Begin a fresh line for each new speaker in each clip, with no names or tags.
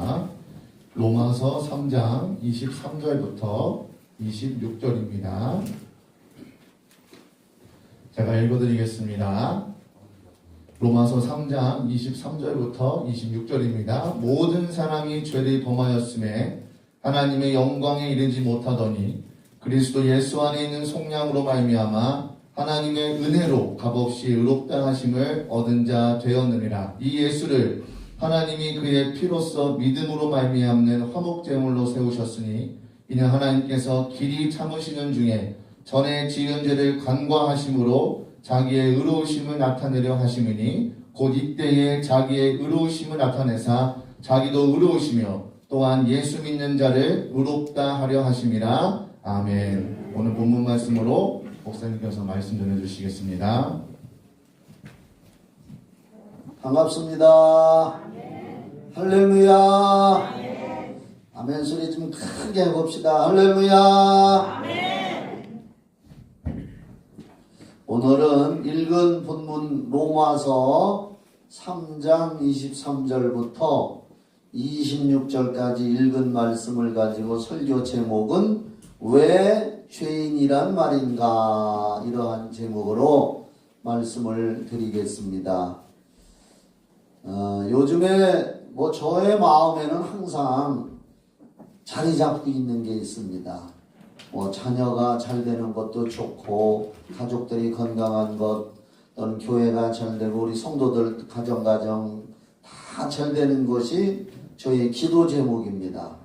하겠습니다. 로마서 3장 23절부터 26절입니다. 제가 읽어드리겠습니다. 로마서 3장 23절부터 26절입니다. 모든 사람이 죄를 범하였음에 하나님의 영광에 이르지 못하더니 그리스도 예수 안에 있는 속량으로 말미암아 하나님의 은혜로 값없이 의롭다 하심을 얻은 자 되었느니라. 이 예수를 하나님이 그의 피로써 믿음으로 말미암는 화목제물로 세우셨으니 이는 하나님께서 길이 참으시는 중에 전에 지은 죄를 간과하심으로 자기의 의로우심을 나타내려 하심이니 곧 이때에 자기의 의로우심을 나타내사 자기도 의로우시며 또한 예수 믿는 자를 의롭다 하려 하심이라. 아멘. 오늘 본문 말씀으로 목사님께서 말씀 전해주시겠습니다.
반갑습니다. 아멘. 할렐루야. 아멘. 아멘 소리 좀 크게 해봅시다. 할렐루야. 아멘. 오늘은 읽은 본문 로마서 3장 23절부터 26절까지 읽은 말씀을 가지고 설교 제목은 왜 죄인이란 말인가, 이러한 제목으로 말씀을 드리겠습니다. 요즘에 저의 마음에는 항상 자리 잡고 있는 게 있습니다. 자녀가 잘 되는 것도 좋고, 가족들이 건강한 것, 또는 교회가 잘 되고, 우리 성도들 가정 다 잘 되는 것이 저의 기도 제목입니다.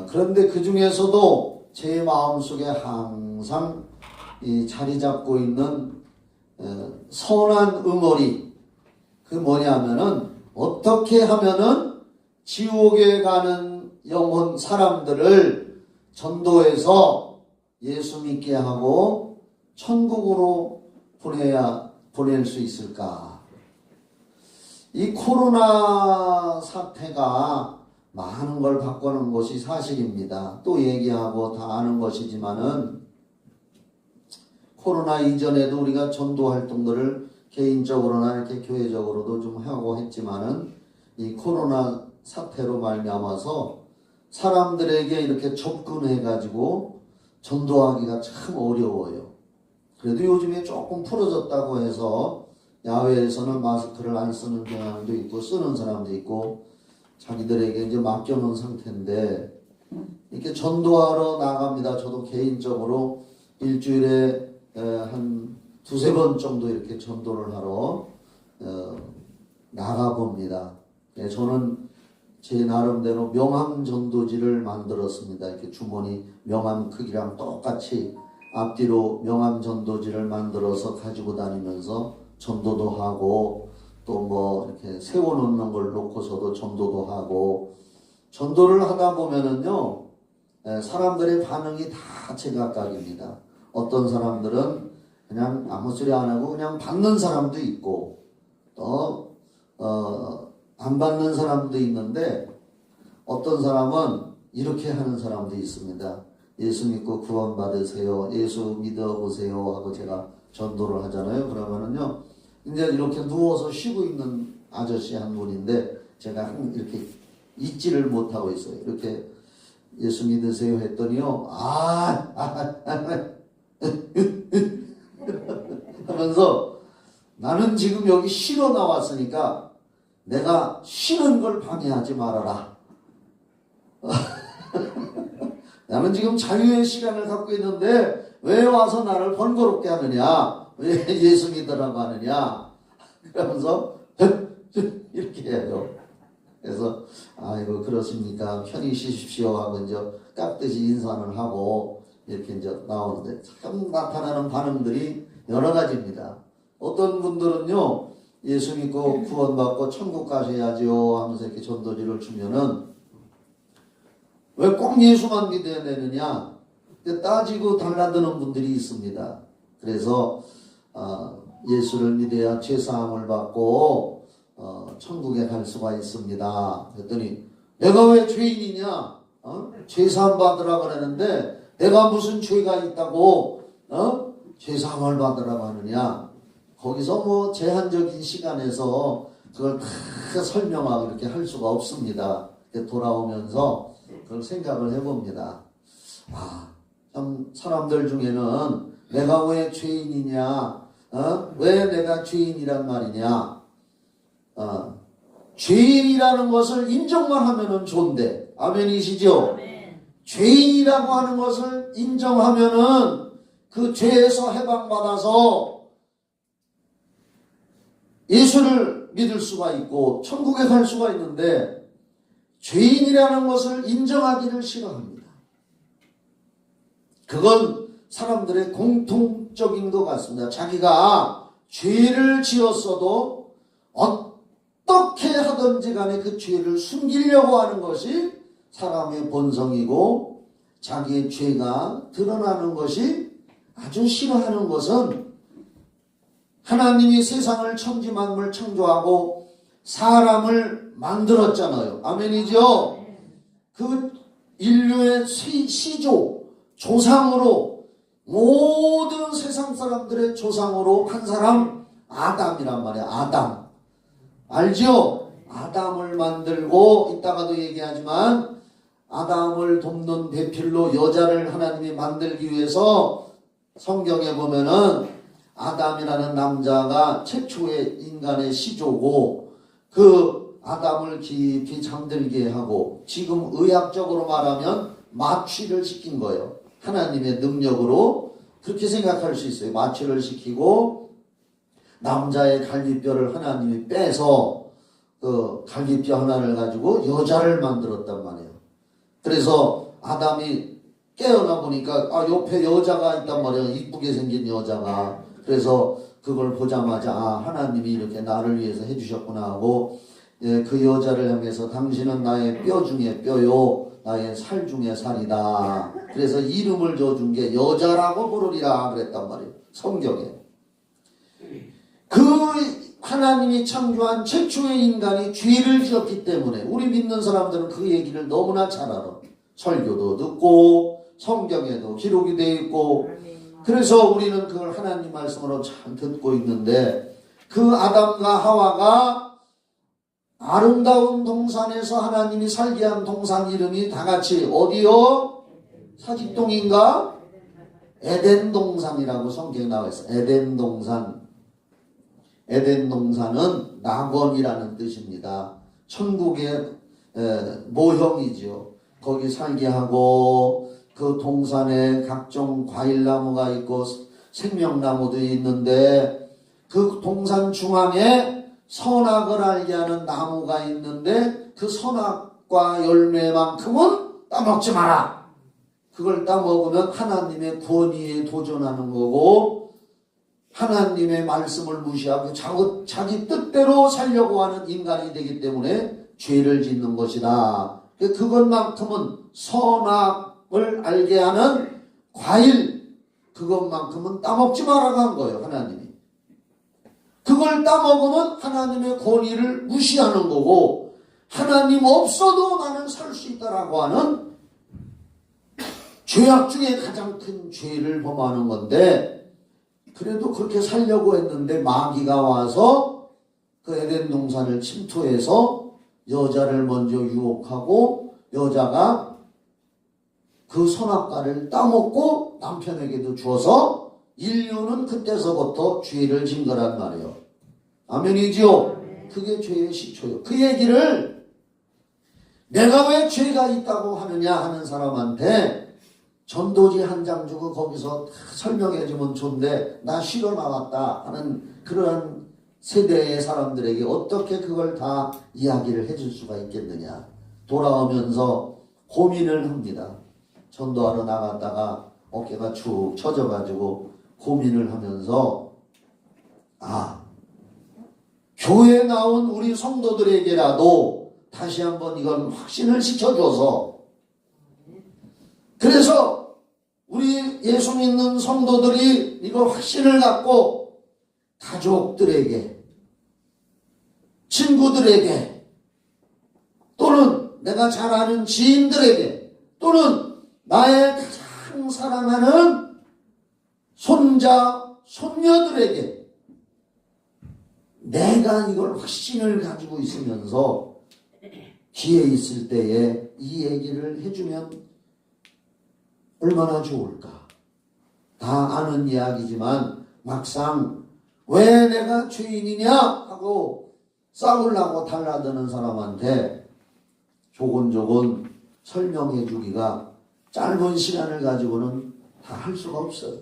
그런데 그 중에서도 제 마음속에 항상 이 자리 잡고 있는 선한 응어리, 그 뭐냐면은 어떻게 하면은 지옥에 가는 영혼 사람들을 전도해서 예수 믿게 하고 천국으로 보낼 수 있을까? 이 코로나 사태가 많은 걸 바꾸는 것이 사실입니다. 또 얘기하고 다 아는 것이지만은 코로나 이전에도 우리가 전도 활동들을 개인적으로나 이렇게 교회적으로도 좀 하고 했지만은 이 코로나 사태로 말미암아서 사람들에게 이렇게 접근해 가지고 전도하기가 참 어려워요. 그래도 요즘에 조금 풀어졌다고 해서 야외에서는 마스크를 안 쓰는 경향도 있고 쓰는 사람도 있고 자기들에게 이제 맡겨놓은 상태인데 이렇게 전도하러 나갑니다. 저도 개인적으로 일주일에 한 두세 번 정도 이렇게 전도를 하러 나가봅니다. 저는 제 나름대로 명함 전도지를 만들었습니다. 이렇게 주머니 명함 크기랑 똑같이 앞뒤로 명함 전도지를 만들어서 가지고 다니면서 전도도 하고 또 이렇게 세워놓는 걸 놓고서도 전도도 하고, 전도를 하다 보면은요, 사람들의 반응이 다 제각각입니다. 어떤 사람들은 그냥 아무 소리 안 하고 그냥 받는 사람도 있고, 또, 안 받는 사람도 있는데, 어떤 사람은 이렇게 하는 사람도 있습니다. 예수 믿고 구원 받으세요. 예수 믿어보세요. 하고 제가 전도를 하잖아요. 그러면은요, 이제 이렇게 누워서 쉬고 있는 아저씨 한 분인데 제가 이렇게 잊지를 못하고 있어요. 이렇게 예수 믿으세요 했더니요, 하면서 나는 지금 여기 쉬러 나왔으니까 내가 쉬는 걸 방해하지 말아라. 나는 지금 자유의 시간을 갖고 있는데 왜 와서 나를 번거롭게 하느냐? 왜 예수 믿으라고 하느냐? 그러면서 이렇게 해요. 그래서 아이고 그렇습니까? 편히 쉬십시오 하고 이제 깍듯이 인사를 하고 이렇게 이제 나오는데 참 나타나는 반응들이 여러 가지입니다. 어떤 분들은요, 예수 믿고 구원받고 천국 가셔야죠 하면서 이렇게 전도지를 주면은 왜 꼭 예수만 믿어야 되느냐? 따지고 달라드는 분들이 있습니다. 그래서 예수를 믿어야 죄사함을 받고 천국에 갈 수가 있습니다. 그랬더니 내가 왜 죄인이냐? 죄사함 받으라고 하는데 내가 무슨 죄가 있다고 죄사함을 받으라고 하느냐? 거기서 제한적인 시간에서 그걸 다 설명하고 이렇게 할 수가 없습니다. 돌아오면서 그걸 생각을 해봅니다. 참 사람들 중에는 내가 왜 죄인이냐, 왜 내가 죄인이란 말이냐, 죄인이라는 것을 인정만 하면은 좋은데, 아멘이시죠?
아멘.
죄인이라고 하는 것을 인정하면은 그 죄에서 해방받아서 예수를 믿을 수가 있고 천국에 갈 수가 있는데, 죄인이라는 것을 인정하기를 싫어합니다. 그건 사람들의 공통적인 것 같습니다. 자기가 죄를 지었어도 어떻게 하든지 간에 그 죄를 숨기려고 하는 것이 사람의 본성이고, 자기의 죄가 드러나는 것이 아주 싫어하는 것은, 하나님이 세상을 천지만물 창조하고 사람을 만들었잖아요. 아멘이죠? 그 인류의 시조, 조상으로, 모든 세상 사람들의 조상으로 한 사람 아담이란 말이야. 아담. 알죠? 아담을 만들고, 이따가도 얘기하지만 아담을 돕는 배필로 여자를 하나님이 만들기 위해서 성경에 보면은 아담이라는 남자가 최초의 인간의 시조고, 그 아담을 깊이 잠들게 하고, 지금 의학적으로 말하면 마취를 시킨 거예요. 하나님의 능력으로 그렇게 생각할 수 있어요. 마취를 시키고 남자의 갈비뼈를 하나님이 빼서 그 갈비뼈 하나를 가지고 여자를 만들었단 말이에요. 그래서 아담이 깨어나 보니까 옆에 여자가 있단 말이에요. 이쁘게 생긴 여자가. 그래서 그걸 보자마자 하나님이 이렇게 나를 위해서 해주셨구나 하고, 그 여자를 향해서 당신은 나의 뼈 중에 뼈요, 나의 살 중에 살이다. 그래서 이름을 줘준 게 여자라고 부르리라 그랬단 말이에요. 성경에. 그 하나님이 창조한 최초의 인간이 죄를 지었기 때문에 우리 믿는 사람들은 그 얘기를 너무나 잘 알아. 설교도 듣고 성경에도 기록이 되어 있고, 그래서 우리는 그걸 하나님 말씀으로 잘 듣고 있는데, 그 아담과 하와가 아름다운 동산에서 하나님이 살게 한 동산 이름이 다 같이 어디요? 사직동인가? 에덴 동산이라고 성경에 나와 있어요. 에덴 동산. 에덴 동산은 낙원이라는 뜻입니다. 천국의 모형이죠. 거기 살게 하고, 그 동산에 각종 과일나무가 있고 생명나무도 있는데, 그 동산 중앙에 선악을 알게 하는 나무가 있는데, 그 선악과 열매만큼은 따먹지 마라. 그걸 따먹으면 하나님의 권위에 도전하는 거고, 하나님의 말씀을 무시하고 자기 뜻대로 살려고 하는 인간이 되기 때문에 죄를 짓는 것이다. 그것만큼은 선악을 알게 하는 과일, 그것만큼은 따먹지 말라고 한 거예요. 하나님이. 그걸 따먹으면 하나님의 권위를 무시하는 거고, 하나님 없어도 나는 살 수 있다라고 하는 죄악 중에 가장 큰 죄를 범하는 건데, 그래도 그렇게 살려고 했는데 마귀가 와서 그 에덴 동산을 침투해서 여자를 먼저 유혹하고, 여자가 그 선악과를 따먹고 남편에게도 주어서 인류는 그때서부터 죄를 진 거란 말이에요. 아멘이지요? 그게 죄의 시초요. 그 얘기를 내가 왜 죄가 있다고 하느냐 하는 사람한테 전도지 한 장 주고 거기서 설명해 주면 좋은데, 나 쉬러 나왔다 하는 그런 세대의 사람들에게 어떻게 그걸 다 이야기를 해줄 수가 있겠느냐. 돌아오면서 고민을 합니다. 전도하러 나갔다가 어깨가 축 처져가지고 고민을 하면서, 교회에 나온 우리 성도들에게라도 다시 한번 이건 확신을 시켜줘서, 그래서 우리 예수 믿는 성도들이 이걸 확신을 갖고 가족들에게, 친구들에게, 또는 내가 잘 아는 지인들에게, 또는 나의 가장 사랑하는 손자, 손녀들에게 내가 이걸 확신을 가지고 있으면서 기회 있을 때에 이 얘기를 해주면 얼마나 좋을까. 다 아는 이야기지만 막상 왜 내가 죄인이냐 하고 싸우려고 달라드는 사람한테 조곤조곤 설명해 주기가 짧은 시간을 가지고는 다 할 수가 없어요.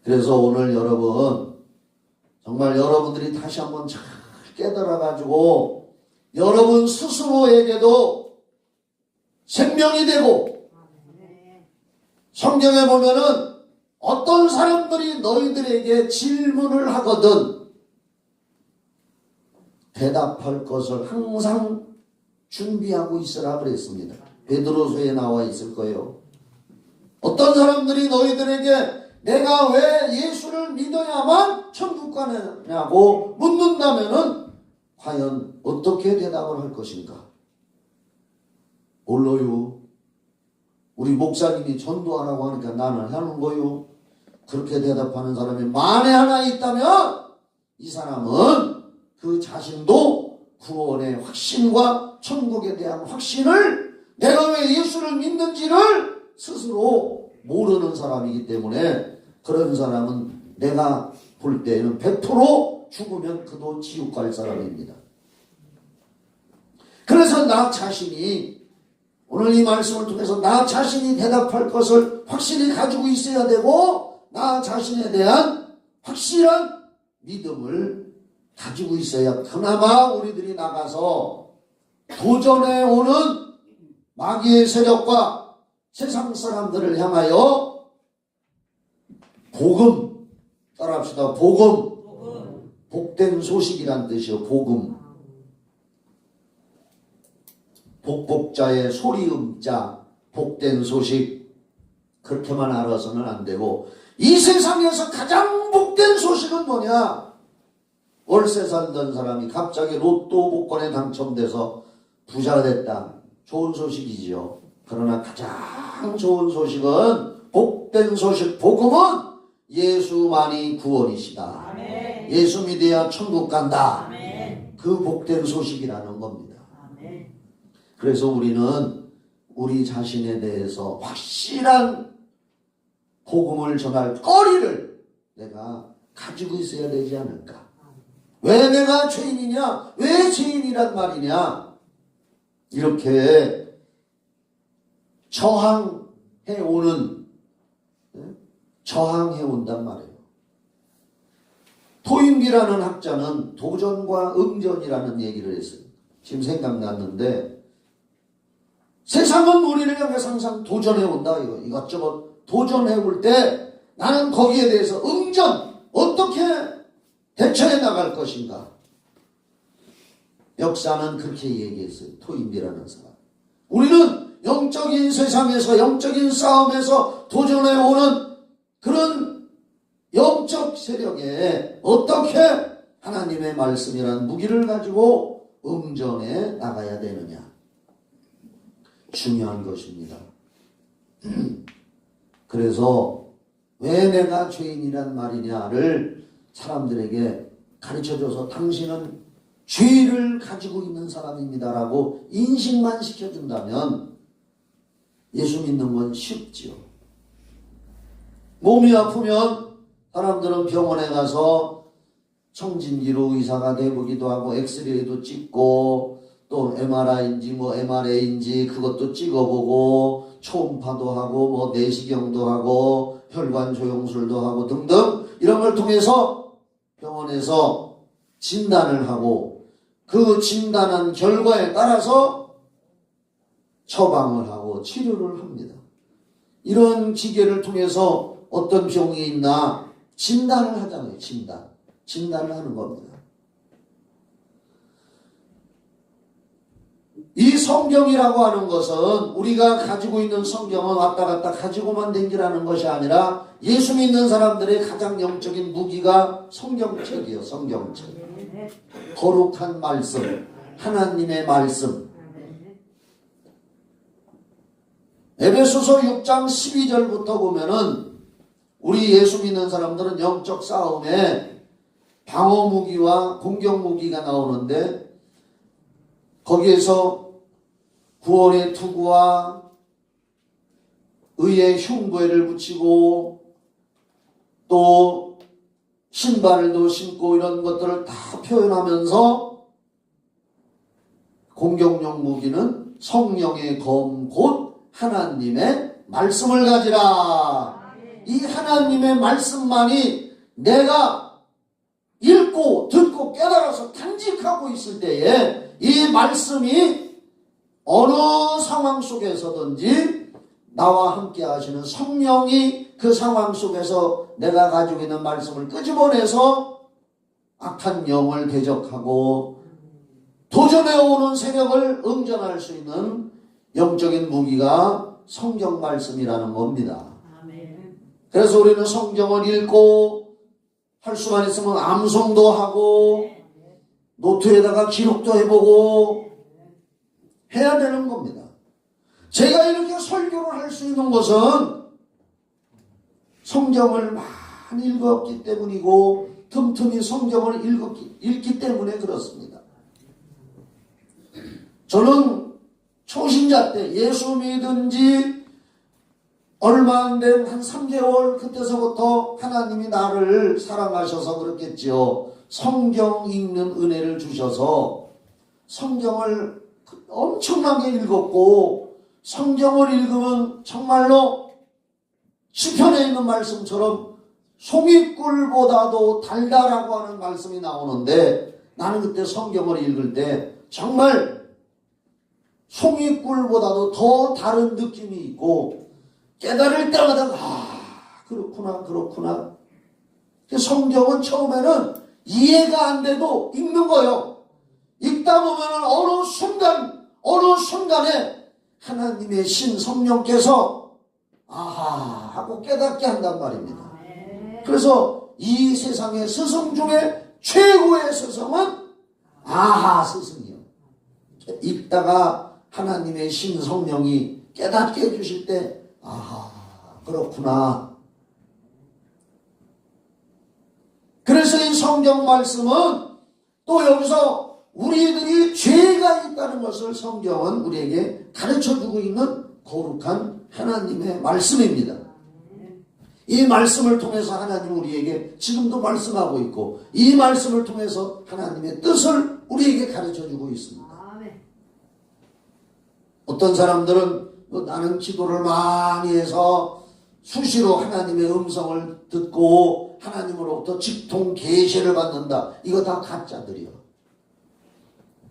그래서 오늘 여러분, 정말 여러분들이 다시 한번 잘 깨달아가지고 여러분 스스로에게도 생명이 되고, 성경에 보면은 어떤 사람들이 너희들에게 질문을 하거든 대답할 것을 항상 준비하고 있으라 그랬습니다. 베드로서에 나와 있을 거예요. 어떤 사람들이 너희들에게 내가 왜 예수를 믿어야만 천국 가느냐고 묻는다면은 과연 어떻게 대답을 할 것인가? 몰라요. 우리 목사님이 전도하라고 하니까 나는 하는 거요. 그렇게 대답하는 사람이 만에 하나 있다면 이 사람은 그 자신도 구원의 확신과 천국에 대한 확신을 내가 왜 예수를 믿는지를 스스로 모르는 사람이기 때문에 그런 사람은 내가 볼 때는 100% 죽으면 그도 지옥 갈 사람입니다. 그래서 나 자신이 오늘 이 말씀을 통해서 나 자신이 대답할 것을 확실히 가지고 있어야 되고 나 자신에 대한 확실한 믿음을 가지고 있어야 그나마 우리들이 나가서 도전해 오는 마귀의 세력과 세상 사람들을 향하여 복음, 따라합시다. 복음. 복된 소식이란 뜻이요. 복음. 복복자의 소리음자, 복된 소식. 그렇게만 알아서는 안 되고 이 세상에서 가장 복된 소식은 뭐냐? 월세 살던 사람이 갑자기 로또 복권에 당첨돼서 부자가 됐다. 좋은 소식이지요. 그러나 가장 좋은 소식은 복된 소식, 복음은 예수만이 구원이시다. 아멘. 예수 믿어야 천국 간다. 아멘. 그 복된 소식이라는 겁니다. 아멘. 그래서 우리는 우리 자신에 대해서 확실한 복음을 전할 거리를 내가 가지고 있어야 되지 않을까. 왜 내가 죄인이냐? 왜 죄인이란 말이냐? 이렇게 저항해 온단 말이에요. 토인비라는 학자는 도전과 응전이라는 얘기를 했어요. 지금 생각났는데 세상은 우리를 향해서 항상 도전해 온다. 이것저것 도전해 올 때 나는 거기에 대해서 응전, 어떻게 대처해 나갈 것인가? 역사는 그렇게 얘기했어요. 토인비라는 사람. 우리는 영적인 세상에서 영적인 싸움에서 도전해 오는 그런 영적 세력에 어떻게 하나님의 말씀이라는 무기를 가지고 응전해 나가야 되느냐. 중요한 것입니다. 그래서 왜 내가 죄인이란 말이냐를 사람들에게 가르쳐줘서 당신은 죄를 가지고 있는 사람입니다라고 인식만 시켜준다면 예수 믿는 건 쉽지요. 몸이 아프면 사람들은 병원에 가서 청진기로 의사가 돼보기도 하고 엑스레이도 찍고 또 MRI인지 MRA인지 그것도 찍어보고 초음파도 하고 내시경도 하고 혈관 조영술도 하고 등등 이런 걸 통해서 병원에서 진단을 하고 그 진단한 결과에 따라서 처방을 하고 치료를 합니다. 이런 기계를 통해서 어떤 병이 있나 진단을 하잖아요. 진단을 하는 겁니다. 이 성경이라고 하는 것은 우리가 가지고 있는 성경은 왔다 갔다 가지고만 댕기라는 것이 아니라 예수 믿는 사람들의 가장 영적인 무기가 성경책이에요. 성경책. 거룩한 말씀, 하나님의 말씀. 에베소서 6장 12절부터 보면은 우리 예수 믿는 사람들은 영적 싸움에 방어 무기와 공격 무기가 나오는데 거기에서 구원의 투구와 의의 흉부에를 붙이고 또 신발도 신고 이런 것들을 다 표현하면서 공격용 무기는 성령의 검 곧 하나님의 말씀을 가지라. 이 하나님의 말씀만이 내가 읽고 듣고 깨달아서 간직하고 있을 때에 이 말씀이 어느 상황 속에서든지 나와 함께 하시는 성령이 그 상황 속에서 내가 가지고 있는 말씀을 끄집어내서 악한 영을 대적하고 도전해오는 세력을 응전할 수 있는 영적인 무기가 성경 말씀이라는 겁니다. 그래서 우리는 성경을 읽고 할 수만 있으면 암송도 하고 노트에다가 기록도 해보고 해야 되는 겁니다. 제가 이렇게 설교를 할 수 있는 것은 성경을 많이 읽었기 때문이고 틈틈이 성경을 읽기 때문에 그렇습니다. 저는 초신자 때 예수 믿은 지 얼마 안 된 한 3개월 그때서부터 하나님이 나를 사랑하셔서 그렇겠지요. 성경 읽는 은혜를 주셔서 성경을 엄청나게 읽었고 성경을 읽으면 정말로 시편에 있는 말씀처럼 송이꿀보다도 달다라고 하는 말씀이 나오는데 나는 그때 성경을 읽을 때 정말 송이꿀보다도 더 다른 느낌이 있고 깨달을 때마다 그렇구나. 성경은 처음에는 이해가 안 돼도 읽는 거예요. 읽다 보면 어느 순간에 하나님의 신 성령께서 아하 하고 깨닫게 한단 말입니다. 그래서 이 세상의 스승 중에 최고의 스승은 아하 스승이요. 읽다가 하나님의 신 성령이 깨닫게 해주실 때 아하 그렇구나. 그래서 이 성경 말씀은 또 여기서 우리들이 죄가 있다는 것을 성경은 우리에게 가르쳐주고 있는 거룩한 하나님의 말씀입니다. 이 말씀을 통해서 하나님 우리에게 지금도 말씀하고 있고 이 말씀을 통해서 하나님의 뜻을 우리에게 가르쳐주고 있습니다. 어떤 사람들은 나는 기도를 많이 해서 수시로 하나님의 음성을 듣고 하나님으로부터 직통 계시를 받는다. 이거 다 가짜들이요.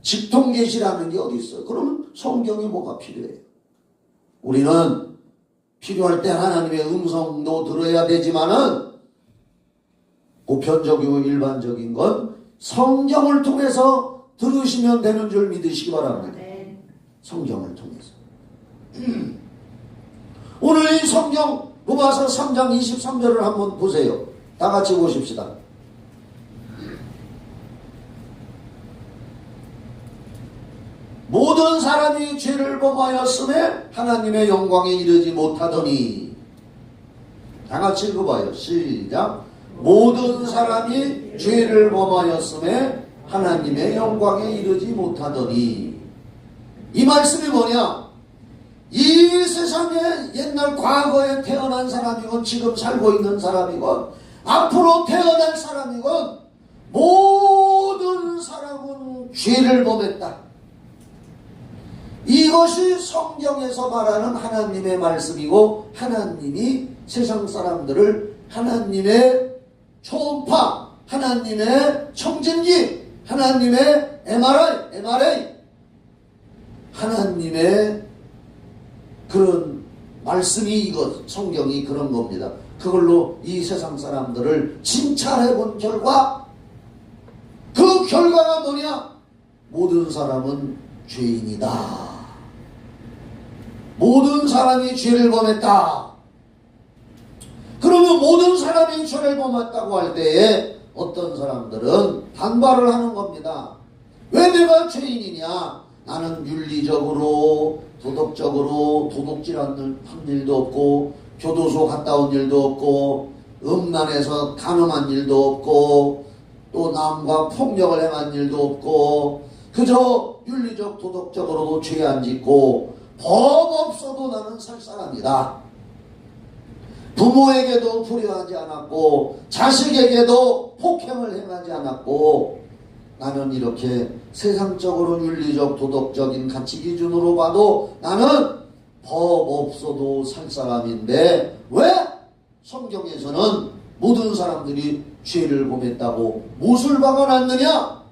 직통 계시라는 게 어디 있어요? 그러면 성경이 뭐가 필요해요? 우리는 필요할 때 하나님의 음성도 들어야 되지만은 보편적이고 일반적인 건 성경을 통해서 들으시면 되는 줄 믿으시기 바랍니다. 성경을 통해서. 오늘 이 성경 로마서 3장 23절을 한번 보세요. 다 같이 보십시다. 모든 사람이 죄를 범하였음에 하나님의 영광에 이르지 못하더니. 다 같이 읽어봐요. 시작. 모든 사람이 죄를 범하였음에 하나님의 영광에 이르지 못하더니. 이 말씀이 뭐냐? 이 세상에 옛날 과거에 태어난 사람이건 지금 살고 있는 사람이건 앞으로 태어날 사람이건 모든 사람은 죄를 범했다. 이것이 성경에서 말하는 하나님의 말씀이고 하나님이 세상 사람들을 하나님의 초음파, 하나님의 청진기, 하나님의 MRI 하나님의 그런 말씀이 이것 성경이 그런 겁니다. 그걸로 이 세상 사람들을 진찰해 본 결과 그 결과가 뭐냐? 모든 사람은 죄인이다. 모든 사람이 죄를 범했다. 그러면 모든 사람이 죄를 범했다고 할 때에 어떤 사람들은 반발을 하는 겁니다. 왜 내가 죄인이냐? 나는 윤리적으로 도덕적으로 도둑질한 일도 없고 교도소 갔다 온 일도 없고 음란해서 간음한 일도 없고 또 남과 폭력을 행한 일도 없고 그저 윤리적 도덕적으로도 죄 안 짓고 법 없어도 나는 살 사람이다. 부모에게도 불효하지 않았고 자식에게도 폭행을 행하지 않았고 나는 이렇게 세상적으로 윤리적 도덕적인 가치 기준으로 봐도 나는 법 없어도 살 사람인데 왜 성경에서는 모든 사람들이 죄를 범했다고 못을 박아놨느냐?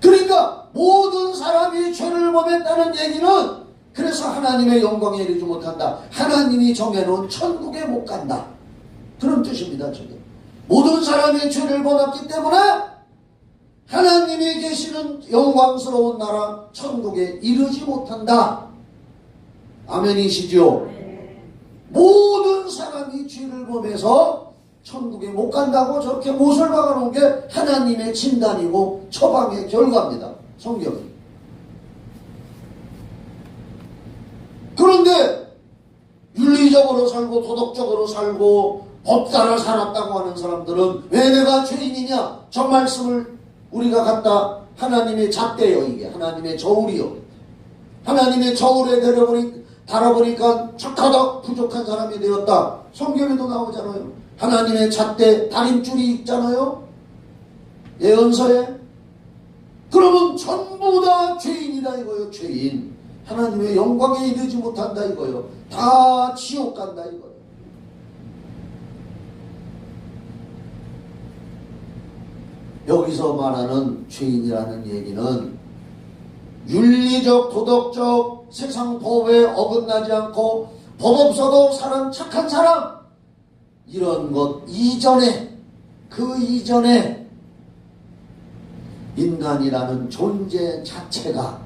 그러니까 모든 사람이 죄를 범했다는 얘기는 그래서 하나님의 영광에 이르지 못한다. 하나님이 정해놓은 천국에 못 간다. 그런 뜻입니다. 지금 모든 사람이 죄를 범했기 때문에 하나님이 계시는 영광스러운 나라 천국에 이르지 못한다. 아멘이시죠? 모든 사람이 죄를 범해서 천국에 못 간다고 저렇게 못을 박아놓은 게 하나님의 진단이고 처방의 결과입니다. 성경은. 그런데 윤리적으로 살고 도덕적으로 살고 법 따라 살았다고 하는 사람들은 왜 내가 죄인이냐? 저 말씀을 우리가 갖다 하나님의 잣대요. 이게 하나님의 저울이요. 하나님의 저울에 달아보니까 착하다 부족한 사람이 되었다. 성경에도 나오잖아요. 하나님의 잣대 다림줄이 있잖아요. 예언서에. 그러면 전부 다 죄인이다 이거요. 죄인. 하나님의 영광에 이르지 못한다 이거요. 다 지옥 간다 이거요. 여기서 말하는 죄인이라는 얘기는 윤리적 도덕적 세상 법에 어긋나지 않고 법 없어도 사는 착한 사람 이런 것 이전에 그 이전에 인간이라는 존재 자체가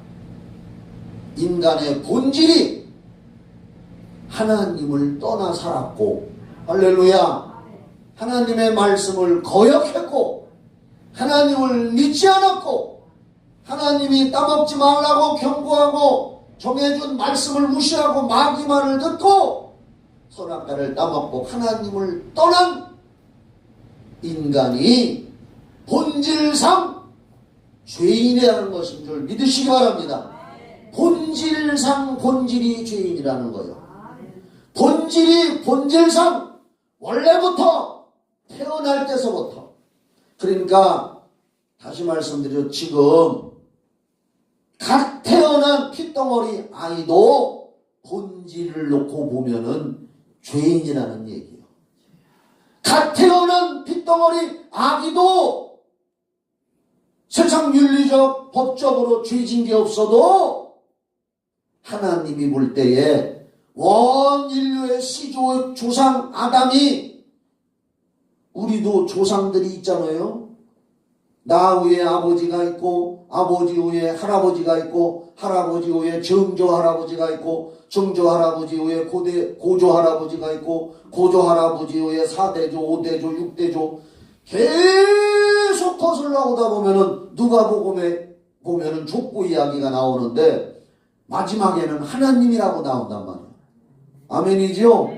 인간의 본질이 하나님을 떠나 살았고 할렐루야 하나님의 말씀을 거역했고 하나님을 믿지 않았고 하나님이 따먹지 말라고 경고하고 정해준 말씀을 무시하고 마귀 말을 듣고 선악과를 따먹고 하나님을 떠난 인간이 본질상 죄인이라는 것인 줄 믿으시기 바랍니다. 본질상 본질이 죄인이라는 거예요. 본질상 원래부터 태어날 때서부터 그러니까 다시 말씀드려 지금 갓 태어난 핏덩어리 아이도 본질을 놓고 보면은 죄인이라는 얘기예요. 갓 태어난 핏덩어리 아기도 세상 윤리적 법적으로 죄진 게 없어도 하나님이 볼 때에 원 인류의 시조 조상 아담이 우리도 조상들이 있잖아요. 나 위에 아버지가 있고 아버지 위에 할아버지가 있고 할아버지 위에 정조 할아버지가 있고 정조 할아버지 위에 고조 할아버지가 있고 고조 할아버지 위에 4대조 5대조 6대조 계속 거슬러 오다 보면은 누가복음에 보면은 족보 이야기가 나오는데 마지막에는 하나님이라고 나온단 말이에요. 아멘이죠?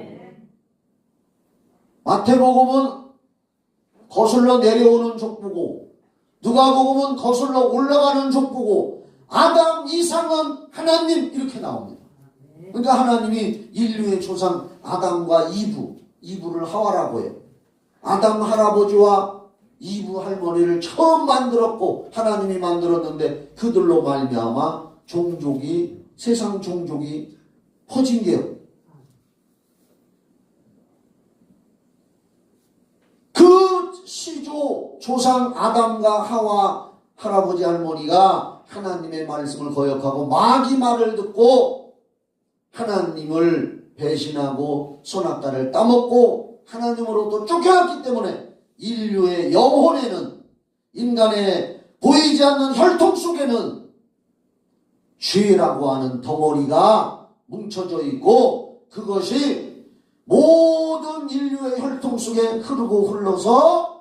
마태복음은 거슬러 내려오는 족보고 누가복음은 거슬러 올라가는 족보고 아담 이상은 하나님 이렇게 나옵니다. 그러니까 하나님이 인류의 조상 아담과 이브를 하와라고 해요. 아담 할아버지와 이브 할머니를 처음 만들었고 하나님이 만들었는데 그들로 말미암아 세상 종족이 퍼진 게요. 그 시조 조상 아담과 하와 할아버지 할머니가 하나님의 말씀을 거역하고 마귀 말을 듣고 하나님을 배신하고 선악과를 따먹고 하나님으로부터 쫓겨났기 때문에 인류의 영혼에는 인간의 보이지 않는 혈통 속에는 죄라고 하는 덩어리가 뭉쳐져 있고 그것이 모든 인류의 혈통 속에 흐르고 흘러서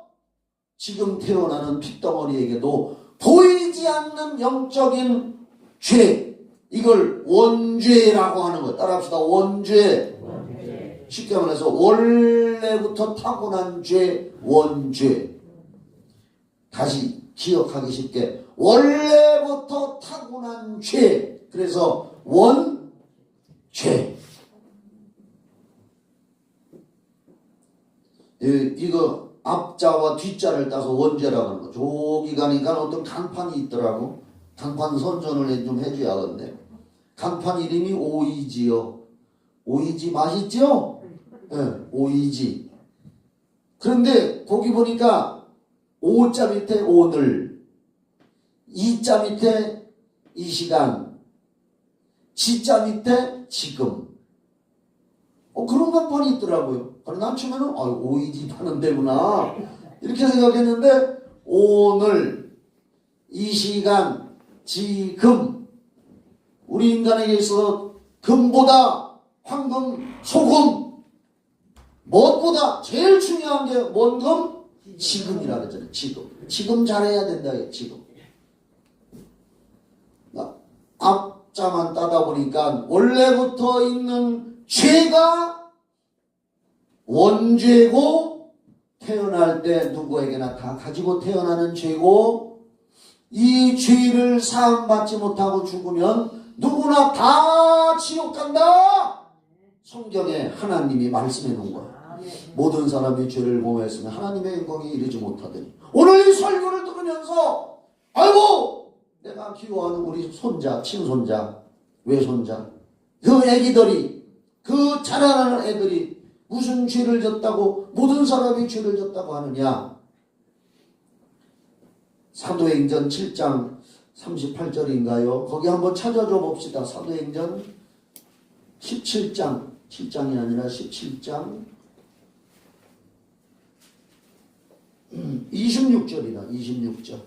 지금 태어나는 핏덩어리에게도 보이지 않는 영적인 죄 이걸 원죄라고 하는 것 따라합시다. 원죄. 쉽게 말해서 원래부터 타고난 죄 원죄 다시 기억하기 쉽게 원래부터 타고난 죄. 그래서 원죄. 이거 앞자와 뒷자를 따서 원죄라고 하는 거. 저기 가니까 어떤 간판이 있더라고. 간판 선전을 좀 해줘야겠네. 간판 이름이 오이지요. 오이지 맛있죠? 네, 오이지. 그런데 거기 보니까 오자 밑에 오늘, 이자 밑에 이 시간, 지자 밑에 지금. 그런 간판이 있더라고요. 그러나 처음에는 오이지 파는 데구나 이렇게 생각했는데 오늘, 이 시간, 지금. 우리 인간에게 있어서 금보다 황금, 소금, 무엇보다 제일 중요한 게 뭔 금? 지금이라 그러잖아요. 지금 잘해야 된다. 지금. 앞자만 따다 보니까 원래부터 있는 죄가 원죄고, 태어날 때 누구에게나 다 가지고 태어나는 죄고, 이 죄를 사함받지 못하고 죽으면 누구나 다 지옥 간다. 성경에 하나님이 말씀해 놓은 거야. 모든 사람이 죄를 범했으면 하나님의 영광에 이르지 못하더니, 오늘 이 설교를 들으면서 아이고 내가 키워하는 우리 손자, 친손자, 외손자, 그 애기들이, 그 자라나는 애들이 무슨 죄를 졌다고, 모든 사람이 죄를 졌다고 하느냐. 사도행전 7장 38절인가요? 거기 한번 찾아줘 봅시다. 사도행전 17장, 7장이 아니라 17장 26절이다. 26절.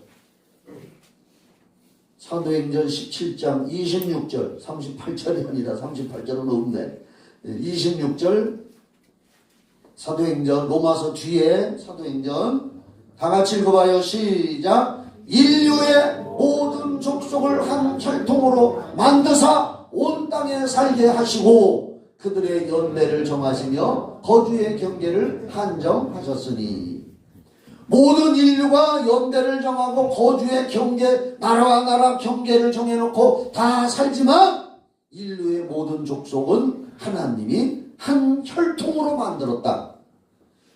사도행전 17장 26절. 38절이 아니라 38절은 없네. 26절. 사도행전, 로마서 뒤에 사도행전 다 같이 읽어봐요. 시작. 인류의 모든 족속을 한 혈통으로 만드사 온 땅에 살게 하시고 그들의 연배를 정하시며 거주의 경계를 한정하셨으니. 모든 인류가 연대를 정하고 거주의 경계, 나라와 나라 경계를 정해놓고 다 살지만 인류의 모든 족속은 하나님이 한 혈통으로 만들었다.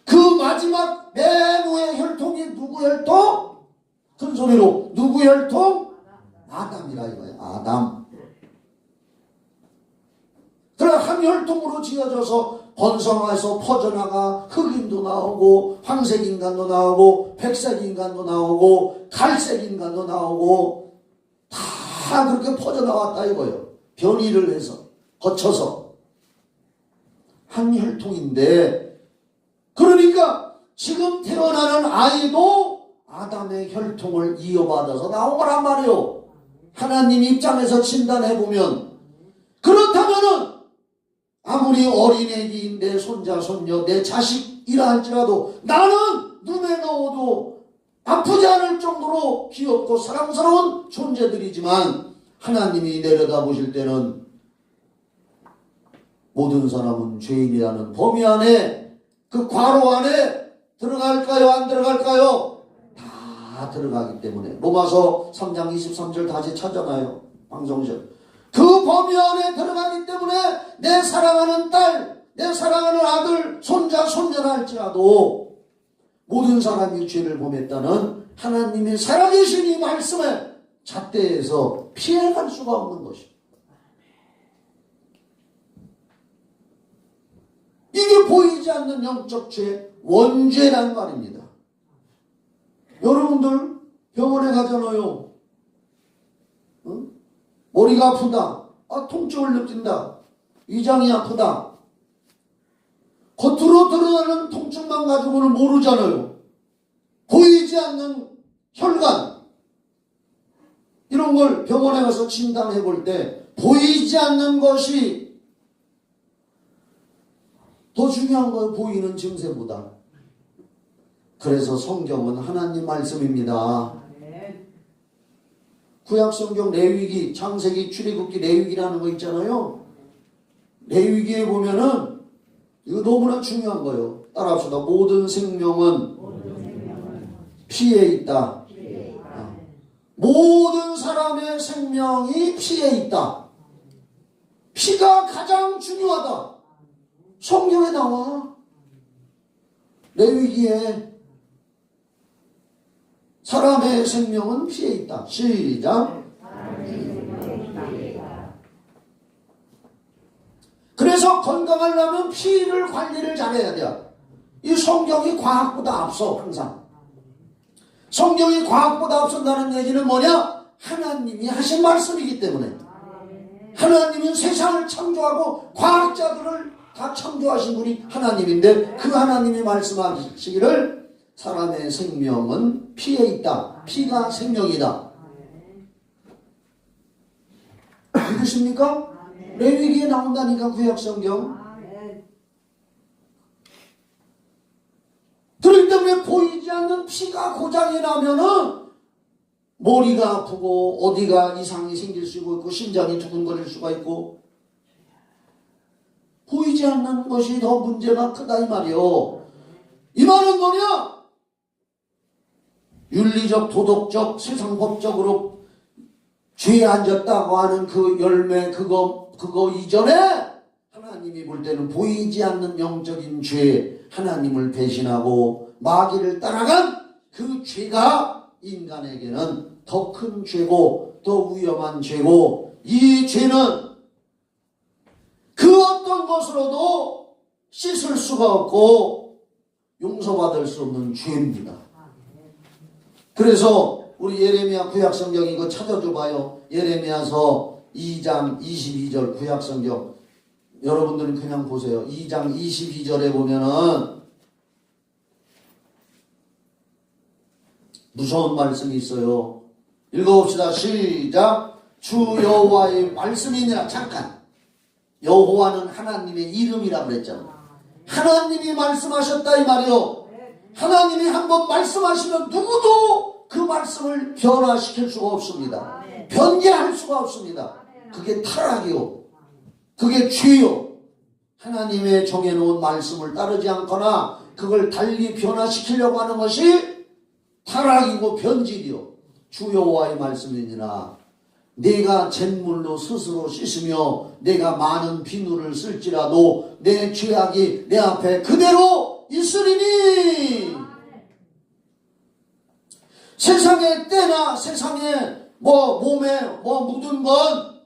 그 마지막 맨 후의 혈통이 누구 혈통? 큰 소리로 누구 혈통? 아담이라 이거예요. 아담. 그래 한 혈통으로 지어져서 번성해서 퍼져나가 흑인도 나오고 황색인간도 나오고 백색인간도 나오고 갈색인간도 나오고 다 그렇게 퍼져나왔다 이거예요. 변이를 해서 거쳐서 한 혈통인데, 그러니까 지금 태어나는 아이도 아담의 혈통을 이어받아서 나온 거란 말이에요. 하나님 입장에서 진단해보면. 그렇다면은 아무리 어린애기인 내 손자 손녀 내 자식이라 할지라도 나는 눈에 넣어도 아프지 않을 정도로 귀엽고 사랑스러운 존재들이지만 하나님이 내려다보실 때는 모든 사람은 죄인이라는 범위 안에, 그 괄호 안에 들어갈까요? 안 들어갈까요? 다 들어가기 때문에. 로마서 3장 23절 다시 찾아놔요. 방송실. 그 범위 안에 들어가기 때문에 내 사랑하는 딸, 내 사랑하는 아들, 손자, 손녀라 할지라도 모든 사람이 죄를 범했다는 하나님의 살아계신 이 말씀에 잣대에서 피해갈 수가 없는 것입니다. 이게 보이지 않는 영적 죄, 원죄란 말입니다. 여러분들 병원에 가잖아요. 응? 머리가 아프다. 통증을 느낀다. 위장이 아프다. 겉으로 드러나는 통증만 가지고는 모르잖아요. 보이지 않는 혈관, 이런 걸 병원에 가서 진단해 볼 때 보이지 않는 것이 더 중요한 거예요. 보이는 증세보다. 그래서 성경은 하나님 말씀입니다. 구약성경 레위기, 창세기, 출애굽기, 레위기라는 거 있잖아요. 레위기에 보면은 이거 너무나 중요한 거예요. 따라합시다. 모든 생명은 피에 있다. 모든 사람의 생명이 피에 있다. 피가 가장 중요하다. 성경에 나와. 레위기에 사람의 생명은 피에 있다. 시작. 그래서 건강하려면 피를 관리를 잘해야 돼요. 이 성경이 과학보다 앞서. 항상 성경이 과학보다 앞선다는 얘기는 뭐냐? 하나님이 하신 말씀이기 때문에. 하나님은 세상을 창조하고 과학자들을 다 창조하신 분이 하나님인데, 그 하나님이 말씀하시기를 사람의 생명은 피에 있다. 피가 생명이다. 믿으십니까? 레위기에 나온다니까, 구약성경. 그렇기 때문에 보이지 않는 피가 고장이 나면은 머리가 아프고 어디가 이상이 생길 수 있고 심장이 두근거릴 수가 있고, 보이지 않는 것이 더 문제가 크다 이 말이요. 이 말은 뭐냐? 윤리적, 도덕적, 세상법적으로 죄에 앉았다고 하는 그 열매, 그거 이전에 하나님이 볼 때는 보이지 않는 영적인 죄, 하나님을 배신하고 마귀를 따라간 그 죄가 인간에게는 더 큰 죄고 더 위험한 죄고, 이 죄는 그 어떤 것으로도 씻을 수가 없고 용서받을 수 없는 죄입니다. 그래서 우리 예레미야 구약성경 이거 찾아줘 봐요. 예레미야서 2장 22절 구약성경. 여러분들은 그냥 보세요. 2장 22절에 보면은 무서운 말씀이 있어요. 읽어봅시다. 시작. 주 여호와의 말씀이니라. 잠깐. 여호와는 하나님의 이름이라 그랬잖아. 하나님이 말씀하셨다 이 말이요. 하나님이 한번 말씀하시면 누구도 그 말씀을 변화시킬 수가 없습니다. 변개할 수가 없습니다. 그게 타락이요. 그게 죄요. 하나님의 정해놓은 말씀을 따르지 않거나 그걸 달리 변화시키려고 하는 것이 타락이고 변질이요. 주 여호와의 말씀이니라. 내가 잿물로 스스로 씻으며 내가 많은 비누를 쓸지라도 내 죄악이 내 앞에 그대로 있으리니. 세상의 때나 세상에 몸에 묻은 건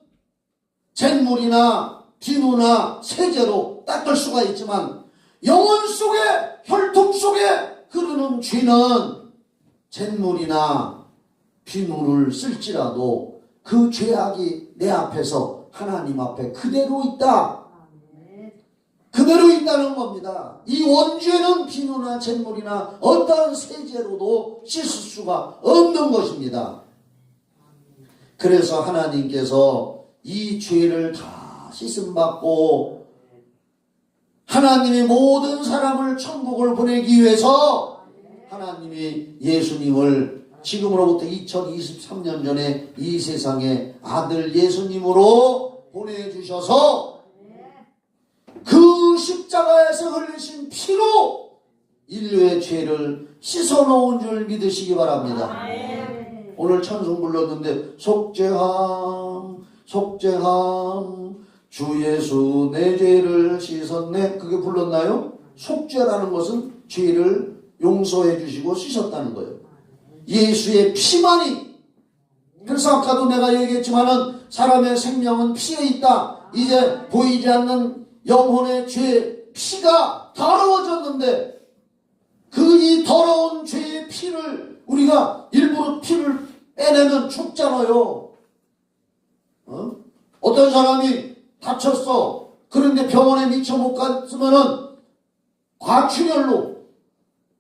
잿물이나 비누나 세제로 닦을 수가 있지만, 영혼 속에, 혈통 속에 흐르는 죄는 잿물이나 비누를 쓸지라도 그 죄악이 내 앞에서 하나님 앞에 그대로 있다. 그대로 있다는 겁니다. 이 원죄는 비누나 잿물이나 어떠한 세제로도 씻을 수가 없는 것입니다. 그래서 하나님께서 이 죄를 다 씻음받고 하나님이 모든 사람을 천국을 보내기 위해서 하나님이 예수님을 지금으로부터 2023년 전에 이 세상에 아들 예수님으로 보내주셔서 그 십자가에서 흘리신 피로 인류의 죄를 씻어놓은 줄 믿으시기 바랍니다. 오늘 찬송 불렀는데 속죄함 속죄함 주 예수 내 죄를 씻었네, 그게 불렀나요? 속죄라는 것은 죄를 용서해 주시고 씻었다는 거예요. 예수의 피만이. 그래서 아까도 내가 얘기했지만은 사람의 생명은 피에 있다. 이제 보이지 않는 영혼의 죄 피가 더러워졌는데 그 이 더러운 죄의 피를 우리가 일부러 피를 빼내면 죽잖아요. 어떤 사람이 다쳤어. 그런데 병원에 미처 못 갔으면은 과출혈로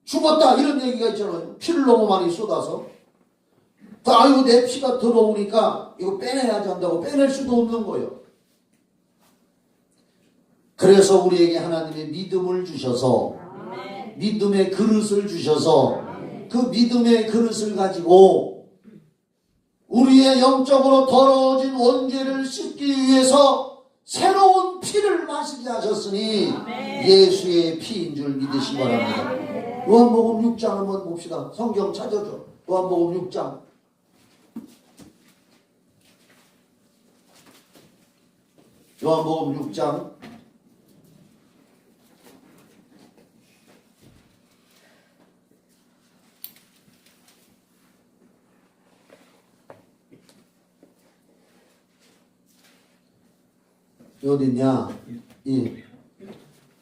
죽었다 이런 얘기가 있잖아요. 피를 너무 많이 쏟아서. 아이고 내 피가 들어오니까 이거 빼내야지 한다고 빼낼 수도 없는 거예요. 그래서 우리에게 하나님의 믿음을 주셔서 믿음의 그릇을 주셔서 그 믿음의 그릇을 가지고 우리의 영적으로 더러워진 원죄를 씻기 위해서 새로운 피를 마시게 하셨으니 예수의 피인 줄 믿으시기 바랍니다. 요한복음 6장 한번 봅시다. 성경 찾아줘. 요한복음 6장. 요한복음 6장 어딨냐?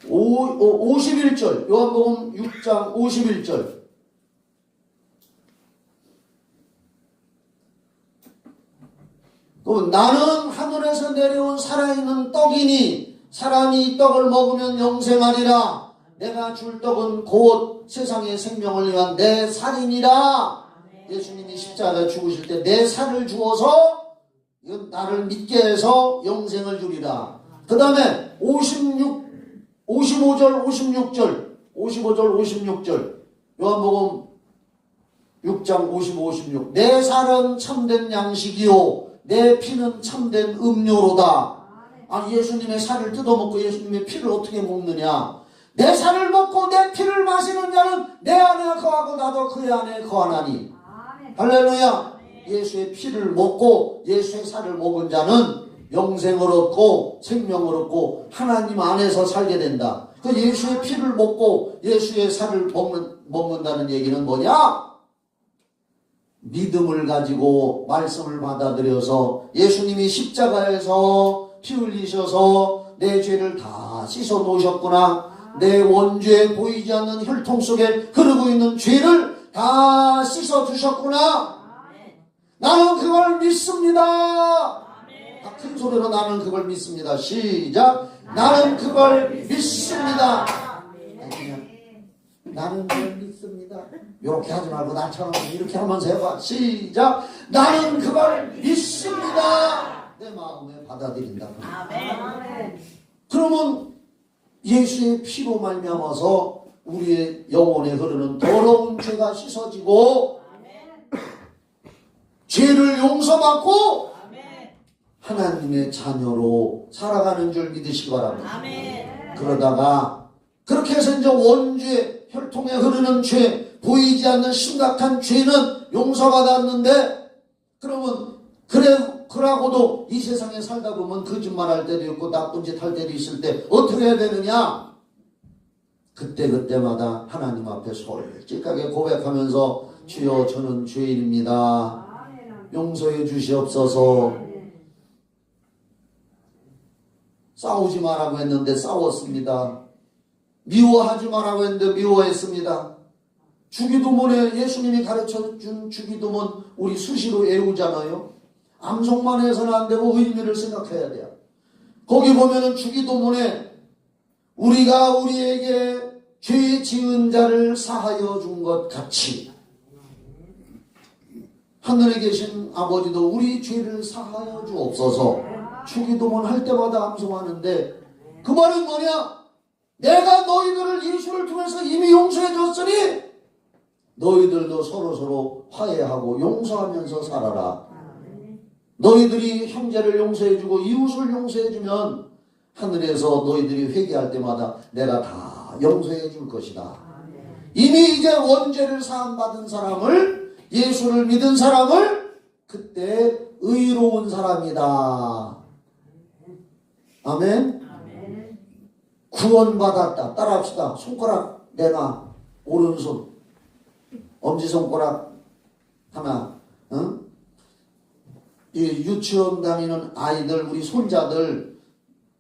51절. 요한복음 6장 51절. 나는 하늘에서 내려온 살아있는 떡이니 사람이 이 떡을 먹으면 영생하리라. 내가 줄 떡은 곧 세상의 생명을 위한 내 살이니라. 예수님이 십자가에 죽으실 때 내 살을 주어서 이건 나를 믿게 해서 영생을 주리라. 그 다음에 55절 56절 55절 요한복음 6장 55, 56 내 살은 참된 양식이요 내 피는 참된 음료로다. 아니 예수님의 살을 뜯어먹고 예수님의 피를 어떻게 먹느냐. 내 살을 먹고 내 피를 마시는 자는 내 안에 거하고 나도 그의 안에 거하나니. 할렐루야. 예수의 피를 먹고 예수의 살을 먹은 자는 영생을 얻고 생명을 얻고 하나님 안에서 살게 된다. 그 예수의 피를 먹고 예수의 살을 먹는다는 얘기는 뭐냐? 믿음을 가지고 말씀을 받아들여서 예수님이 십자가에서 피 흘리셔서 내 죄를 다 씻어 놓으셨구나. 내 원죄 보이지 않는 혈통 속에 흐르고 있는 죄를 다 씻어 주셨구나. 나는 그걸 믿습니다. 큰 소리로 나는 그걸 믿습니다. 시작. 나는 그걸 믿습니다. 그냥 나는 그걸 믿습니다. 이렇게 하지 말고 나처럼 이렇게 하면서 해봐. 시작. 나는 그걸 믿습니다. 내 마음에 받아들인다. 그러면 예수의 피로 말미암아서 우리의 영혼에 흐르는 더러운 죄가 씻어지고 죄를 용서받고 하나님의 자녀로 살아가는 줄 믿으시기 바랍니다. 그러다가 그렇게 해서 이제 원죄, 혈통에 흐르는 죄, 보이지 않는 심각한 죄는 용서받았는데 그러면 그러고도 이 세상에 살다 보면 거짓말할 때도 있고 나쁜 짓 할 때도 있을 때 어떻게 해야 되느냐? 그때마다 하나님 앞에 솔직하게 고백하면서 주여 저는 죄인입니다. 용서해 주시옵소서. 싸우지 말라고 했는데 싸웠습니다. 미워하지 말라고 했는데 미워했습니다. 주기도문에 예수님이 가르쳐준 주기도문 우리 수시로 외우잖아요. 암송만 해서는 안 되고 의미를 생각해야 돼요. 거기 보면은 주기도문에 우리가 우리에게 죄 지은 자를 사하여 준 것 같이 하늘에 계신 아버지도 우리 죄를 사하여 주옵소서. 주기도문 할 때마다 암송하는데 그 말은 뭐냐? 내가 너희들을 예수를 통해서 이미 용서해 줬으니 너희들도 서로 화해하고 용서하면서 살아라. 너희들이 형제를 용서해주고 이웃을 용서해주면 하늘에서 너희들이 회개할 때마다 내가 다 용서해 줄 것이다. 이미 이제 원죄를 사함받은 사람을 예수를 믿은 사람을 그때 의로운 사람이다. 아멘. 구원받았다. 따라합시다. 손가락 내놔. 오른손 엄지손가락 하나. 응? 이 유치원 다니는 아이들 우리 손자들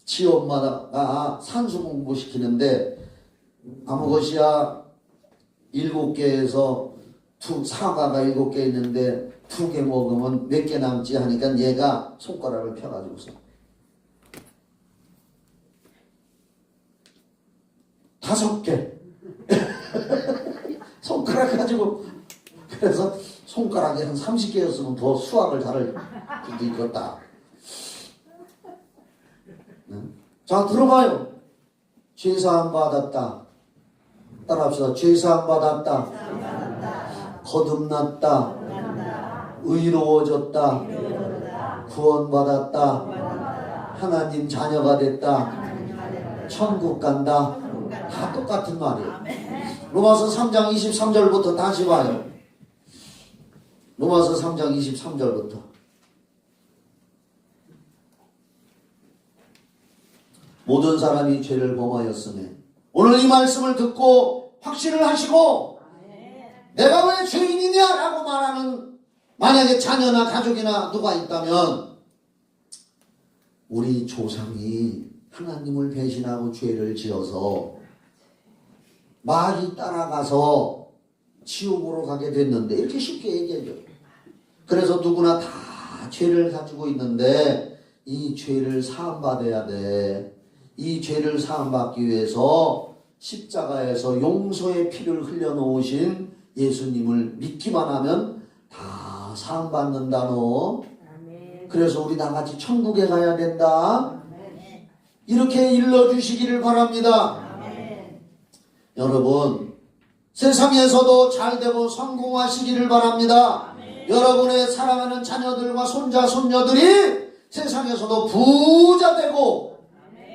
지엄마가 산수 공부시키는데 아무 것이야 7개에서 사과가 7개 있는데 2개 먹으면 몇 개 남지 하니까 얘가 손가락을 펴가지고서 5개 손가락 가지고 그래서 손가락이 한 30개였으면 더 수학을 잘할 수도 있겠다. 자 들어봐요. 죄사함 받았다. 따라합시다. 죄사함 받았다. 거듭났다. 의로워졌다. 구원받았다. 하나님 자녀가 됐다. 천국 간다. 다 똑같은 말이에요. 로마서 3장 23절부터 다시 봐요. 로마서 3장 23절부터 모든 사람이 죄를 범하였으니 오늘 이 말씀을 듣고 확신을 하시고 내가 왜 죄인이냐라고 말하는 만약에 자녀나 가족이나 누가 있다면 우리 조상이 하나님을 배신하고 죄를 지어서 마귀 따라가서 지옥으로 가게 됐는데 이렇게 쉽게 얘기해요. 그래서 누구나 다 죄를 가지고 있는데 이 죄를 사함받아야 돼. 이 죄를 사함받기 위해서 십자가에서 용서의 피를 흘려놓으신 예수님을 믿기만 하면 다 사함받는다노. 그래서 우리 다 같이 천국에 가야 된다. 이렇게 일러주시기를 바랍니다. 여러분 세상에서도 잘되고 성공하시기를 바랍니다. 여러분의 사랑하는 자녀들과 손자 손녀들이 세상에서도 부자 되고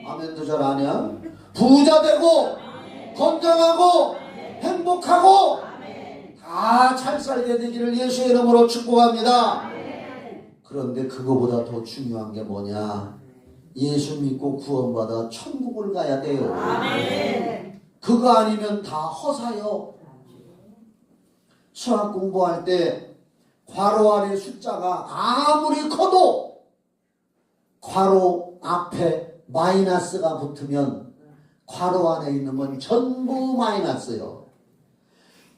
아멘도 잘 아냐? 부자 되고 건강하고 행복하고 다 잘 살게 되기를 예수의 이름으로 축복합니다. 그런데 그거보다 더 중요한 게 뭐냐? 예수 믿고 구원받아 천국을 가야 돼요. 그거 아니면 다 허사요. 수학 공부할 때 괄호 아래 숫자가 아무리 커도 괄호 앞에 마이너스가 붙으면 괄호 안에 있는 건 전부 마이너스요.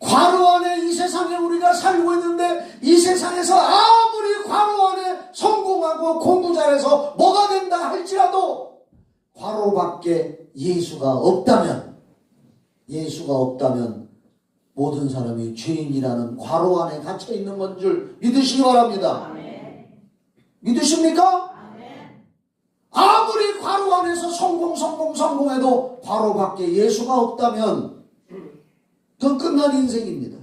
괄호 안에 이 세상에 우리가 살고 있는데 이 세상에서 아무리 괄호 안에 성공하고 공부 잘해서 뭐가 된다 할지라도 괄호 밖에 예수가 없다면 모든 사람이 죄인이라는 괄호 안에 갇혀 있는 건 줄 믿으시기 바랍니다. 믿으십니까? 아무리 괄호 안에서 성공해도 괄호 밖에 예수가 없다면 그건 끝난 인생입니다.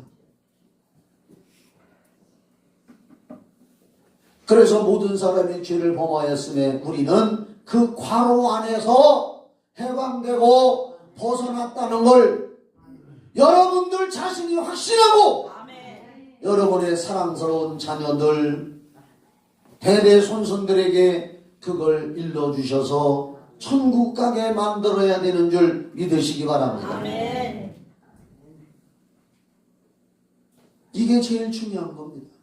그래서 모든 사람이 죄를 범하였음에 우리는 그 괄호 안에서 해방되고 벗어났다는 걸 여러분들 자신이 확신하고 여러분의 사랑스러운 자녀들 대대손손들에게 그걸 일러주셔서 천국 가게 만들어야 되는 줄 믿으시기 바랍니다. 이게 제일 중요한 겁니다.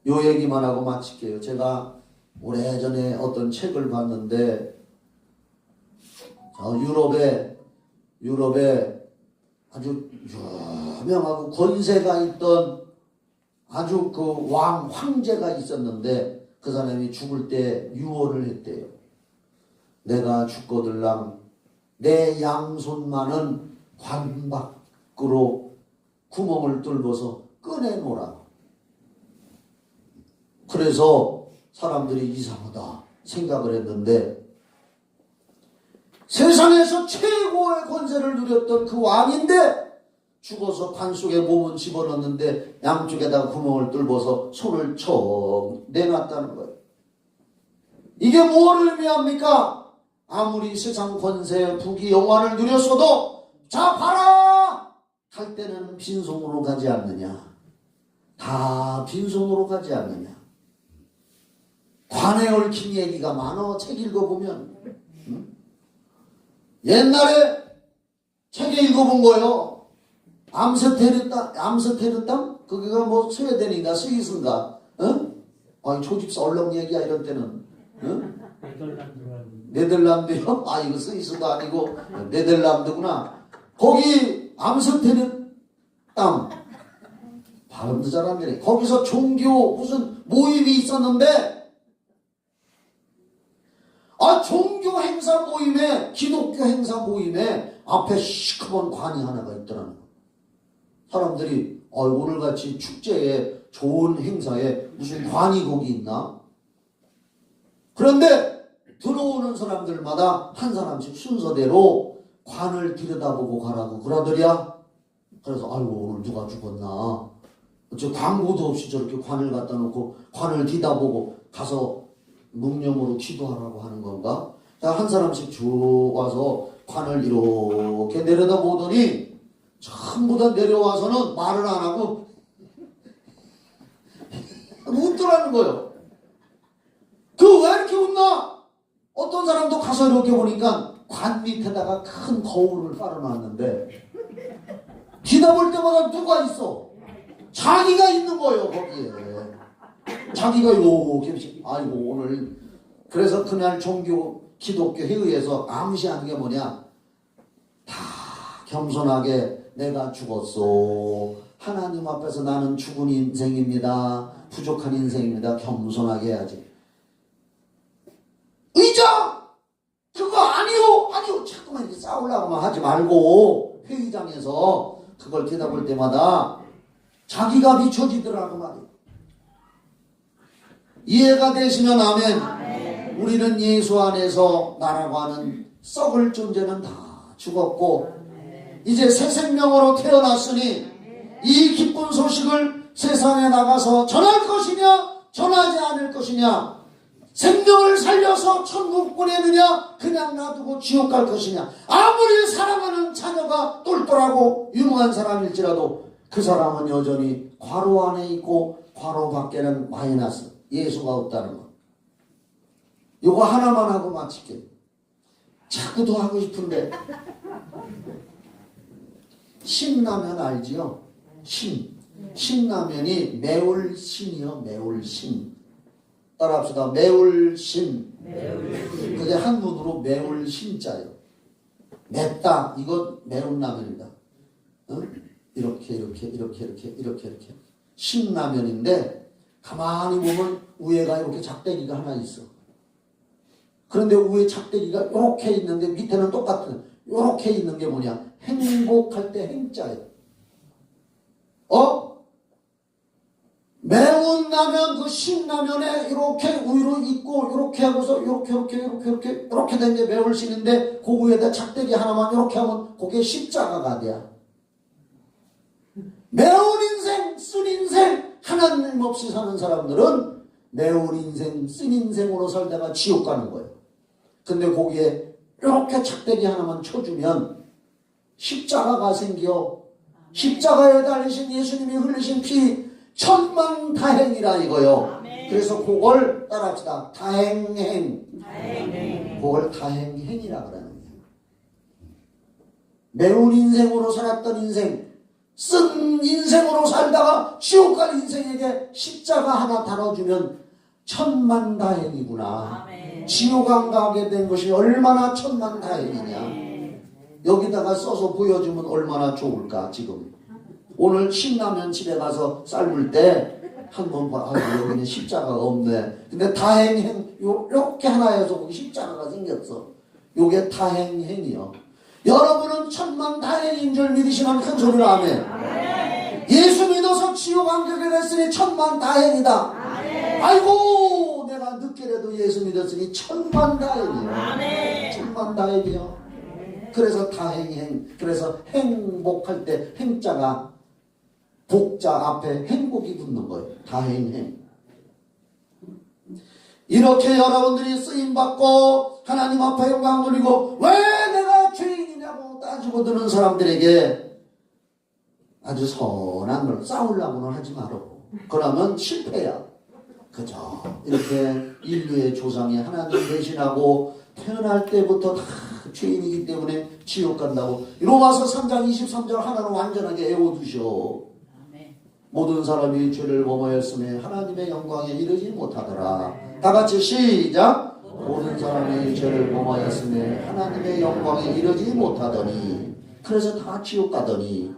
요 얘기만 하고 마칠게요. 제가 오래전에 어떤 책을 봤는데 유럽에 아주 유명하고 권세가 있던 아주 그 황제가 있었는데 그 사람이 죽을 때 유언을 했대요. 내가 죽거들랑 내 양손만은 관 밖으로 구멍을 뚫어서 꺼내놓으라. 그래서 사람들이 이상하다 생각을 했는데 세상에서 최고의 권세를 누렸던 그 왕인데 죽어서 관 속에 몸은 집어넣는데 양쪽에다가 구멍을 뚫어서 손을 척 내놨다는 거예요. 이게 무엇을 의미합니까? 아무리 세상 권세, 부귀, 영화를 누렸어도 자 봐라! 할 때는 빈손으로 가지 않느냐. 다 빈손으로 가지 않느냐. 관에 얽힌 얘기가 많어. 책 읽어보면. 옛날에 책에 읽어본 거요. 암스테르담? 그게가 뭐 스웨덴인가 스위스인가? 아니 초집사 얼렁 얘기야 이런 때는. 네덜란드요? 아 이거 스위스도 아니고 네덜란드구나. 거기 암스테르담 발음도 잘 안 되네. 거기서 종교 무슨 모임이 있었는데 종교 행사 모임에 기독교 행사 모임에 앞에 시커먼 관이 하나가 있더라는 거예요. 사람들이 오늘같이 축제에 좋은 행사에 무슨 관이 거기 있나? 그런데 들어오는 사람들마다 한 사람씩 순서대로 관을 들여다보고 가라고 그러더랴. 그래서 오늘 누가 죽었나? 저 광고도 없이 저렇게 관을 갖다 놓고 관을 뒤다보고 가서 묵념으로 기도하라고 하는 건가? 한 사람씩 쭉 와서 관을 이렇게 내려다보더니 전부 다 내려와서는 말을 안 하고 웃더라는 거예요. 그 왜 이렇게 웃나? 어떤 사람도 가서 이렇게 보니까 관 밑에다가 큰 거울을 깔아놨는데 뒤다 볼 때마다 누가 있어? 자기가 있는 거예요, 거기에. 자기가 이렇게, 아이고, 오늘. 그래서 그날 종교, 기독교 회의에서 암시하는 게 뭐냐? 다 겸손하게 내가 죽었어. 하나님 앞에서 나는 죽은 인생입니다. 부족한 인생입니다. 겸손하게 해야지. 의자! 그거 아니요! 아니요! 자꾸만 이렇게 싸우려고만 하지 말고 회의장에서 그걸 대답할 때마다 자기가 비춰지더라고 말이에요. 이해가 되시면 아멘. 우리는 예수 안에서 나라고 하는 썩을 존재는 다 죽었고 이제 새 생명으로 태어났으니 이 기쁜 소식을 세상에 나가서 전할 것이냐 전하지 않을 것이냐, 생명을 살려서 천국 보내느냐 그냥 놔두고 지옥 갈 것이냐. 아무리 사랑하는 자녀가 똘똘하고 유능한 사람일지라도 그 사람은 여전히 괄호 안에 있고 괄호 밖에는 마이너스, 예수가 없다는 것. 요거 하나만 하고 마칠게요. 자꾸 더 하고 싶은데. 신라면 알지요? 신라면이 매울신이요. 매울신. 따라합시다. 매울신. 그게 한문으로 매울신자예요. 맵다. 이거 매운 라면이다. 어? 이렇게. 신라면인데 가만히 보면 위에가 이렇게 작대기가 하나 있어. 그런데 위에 작대기가 이렇게 있는데 밑에는 똑같은 이렇게 있는 게 뭐냐? 행복할 때 행자예요. 매운 라면, 그 신라면에 이렇게 우유로 있고 이렇게 하고서 이렇게 된 게 매울신인데 그 위에다 작대기 하나만 이렇게 하면 그게 십자가가 돼요. 매운 인생, 쓴 인생, 하나님 없이 사는 사람들은 매운 인생, 쓴 인생으로 살다가 지옥 가는 거예요. 근데 거기에 이렇게 작대기 하나만 쳐주면 십자가가 생겨. 십자가에 달리신 예수님이 흘리신 피 천만다행이라 이거요. 그래서 그걸 따라합시다. 다행행. 그걸 다행행이라 그러는 거예요. 매운 인생으로 살았던 인생, 쓴 인생으로 살다가 지옥 갈 인생에게 십자가 하나 달아주면 천만다행이구나. 지옥 안 가게 된 것이 얼마나 천만다행이냐. 여기다가 써서 보여주면 얼마나 좋을까. 지금 오늘 신라면 집에 가서 삶을 때 한번 봐. 여기는 십자가가 없네. 근데 다행행 요렇게 하나 해서 거기 십자가가 생겼어. 요게 다행행이요. 여러분은 천만다행인 줄 믿으시면 큰 소리로 아멘. 예수 믿어서 지옥 안 가게 됐으니 천만다행이다. 아이고 내가 늦게라도 예수 믿었으니 천만다행이요. 천만다행이요. 그래서 다행행. 그래서 행복할 때 행자가 복자 앞에 행복이 붙는 거예요. 다행행. 이렇게 여러분들이 쓰임받고 하나님 앞에 영광 돌리고 왜 내가 죄인이냐고 따지고 드는 사람들에게 아주 선한 걸 싸우려고는 하지 말고. 그러면 실패야. 그죠? 이렇게 인류의 조상이 하나님 대신하고 태어날 때부터 다 죄인이기 때문에 지옥 간다고. 로마서 3장 23절 하나로 완전하게 외워두셔. 모든 사람이 죄를 범하였음에 하나님의 영광에 이르지 못하더라. 다 같이 시작. 모든 사람이 죄를 범하였음에 하나님의 영광에 이르지 못하더니. 그래서 다 지옥 가더니.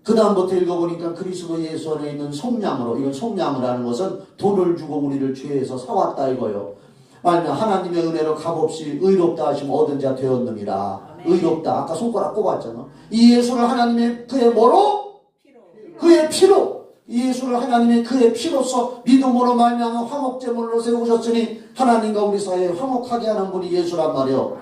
그 다음부터 읽어보니까 그리스도 예수 안에 있는 속량으로. 이건 속량이라는 것은 돈을 주고 우리를 죄에서 사왔다 이거요. 만약 하나님의 은혜로 값없이 의롭다 하시면 얻은 자 되었느니라. 의롭다. 아까 손가락 꼽았잖아. 이 예수를 하나님의 그의 뭐로? 그의 피로. 이 예수를 하나님의 그의 피로써 믿음으로 말미암아 화목제물로 세우셨으니 하나님과 우리 사이에 화목하게 하는 분이 예수란 말이요.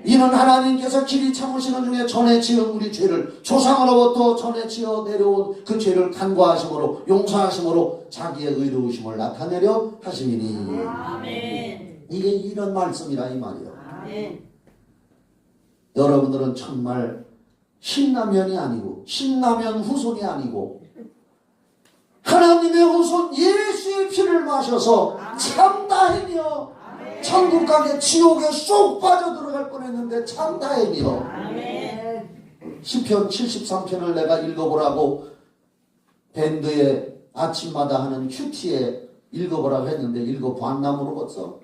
이는 하나님께서 길이 참으시는 중에 전에 지은 우리 죄를 조상으로부터 전에 지어 내려온 그 죄를 간과하심으로 용서하심으로 자기의 의로우심을 나타내려 하심이니. 아멘. 이게 이런 말씀이라 이 말이요. 아멘. 여러분들은 정말 신라면이 아니고 신라면 후손이 아니고 하나님의 후손 예수의 피를 마셔서 참 다행이요. 천국 가게 지옥에 쏙 빠져 들어갈 뻔했는데 참 다행이요. 시편 73편을 내가 읽어보라고 밴드에 아침마다 하는 큐티에 읽어보라고 했는데 읽어봤나 모르겠어.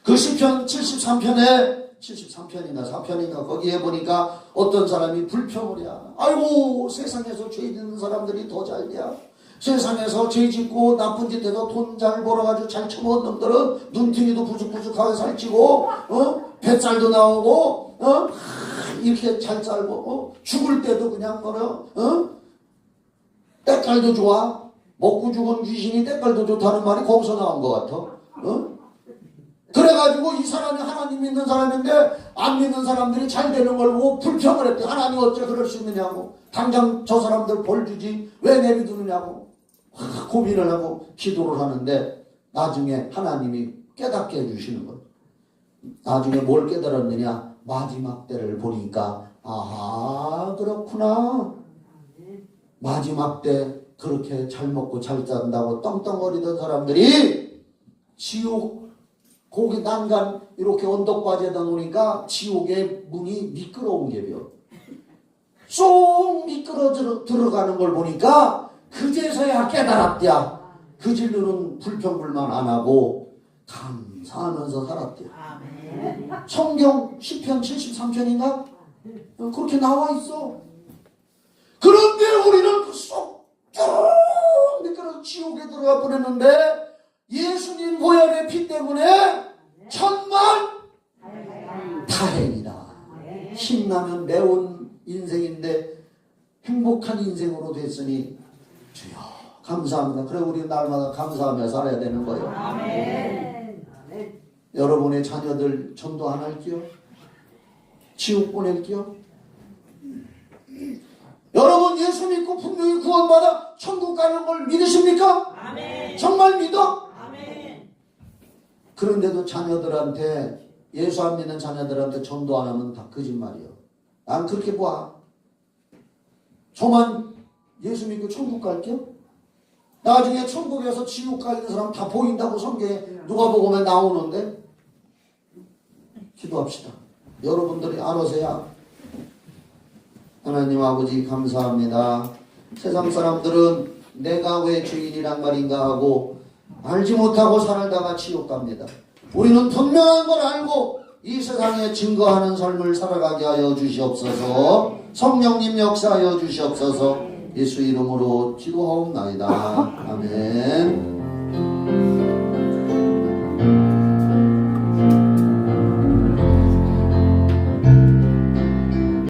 그 시편 73편인가 4편인가 거기에 보니까 어떤 사람이 불평을 해. 아이고 세상에서 죄 짓는 사람들이 더 잘돼야. 세상에서 죄 짓고 나쁜 짓 해서 돈 잘 벌어가지고 잘 처먹은 놈들은 눈팅이도 부죽부죽하게 살찌고 뱃살도 나오고 이렇게 잘 살고 죽을 때도 그냥 때깔도 좋아. 먹고 죽은 귀신이 때깔도 좋다는 말이 거기서 나온 것 같아. 그래가지고 이 사람이 하나님 믿는 사람인데 안 믿는 사람들이 잘 되는 걸 보고 불평을 했대. 하나님 어째 그럴 수 있느냐고. 당장 저 사람들 벌 주지 왜 내비두느냐고 고민을 하고 기도를 하는데 나중에 하나님이 깨닫게 해주시는 거예요. 나중에 뭘 깨달았느냐. 마지막 때를 보니까 아하 그렇구나. 마지막 때 그렇게 잘 먹고 잘 산다고 떵떵거리던 사람들이 지옥 거기 난간 이렇게 언덕바지에다 놓으니까 지옥의 문이 미끄러운 게요. 쏙 미끄러 들어가는 걸 보니까 그제서야 깨달았대야. 그 진로는 불평불만 안 하고 감사하면서 살았대요. 성경 시편 73편인가? 그렇게 나와 있어. 그런데 우리는 그 쏙 미끄러져 지옥에 들어가 버렸는데 예수님 보혈의 피 때문에 천만 다행이다. 신나면 매운 인생인데 행복한 인생으로 됐으니 주여 감사합니다. 그래 우리 날마다 감사하며 살아야 되는 거예요. 아멘. 여러분의 자녀들 전도 안 할게요. 지옥 보낼게요. 여러분 예수 믿고 분명히 구원받아 천국 가는 걸 믿으십니까? 아멘. 정말 믿어? 아멘. 그런데도 자녀들한테 예수 안 믿는 자녀들한테 전도 안 하면 다 거짓말이요. 난 그렇게 봐. 저만 예수 믿고 천국 갈게요? 나중에 천국에서 지옥 가 있는 사람 다 보인다고 성경에 누가복음에 나오는데 기도합시다. 여러분들이 알아서야. 하나님 아버지 감사합니다. 세상 사람들은 내가 왜 주인이란 말인가 하고 알지 못하고 살다가 지옥 갑니다. 우리는 분명한 걸 알고 이 세상에 증거하는 삶을 살아가게 하여 주시옵소서. 성령님 역사하여 주시옵소서. 예수 이름으로 기도하옵나이다. 아멘.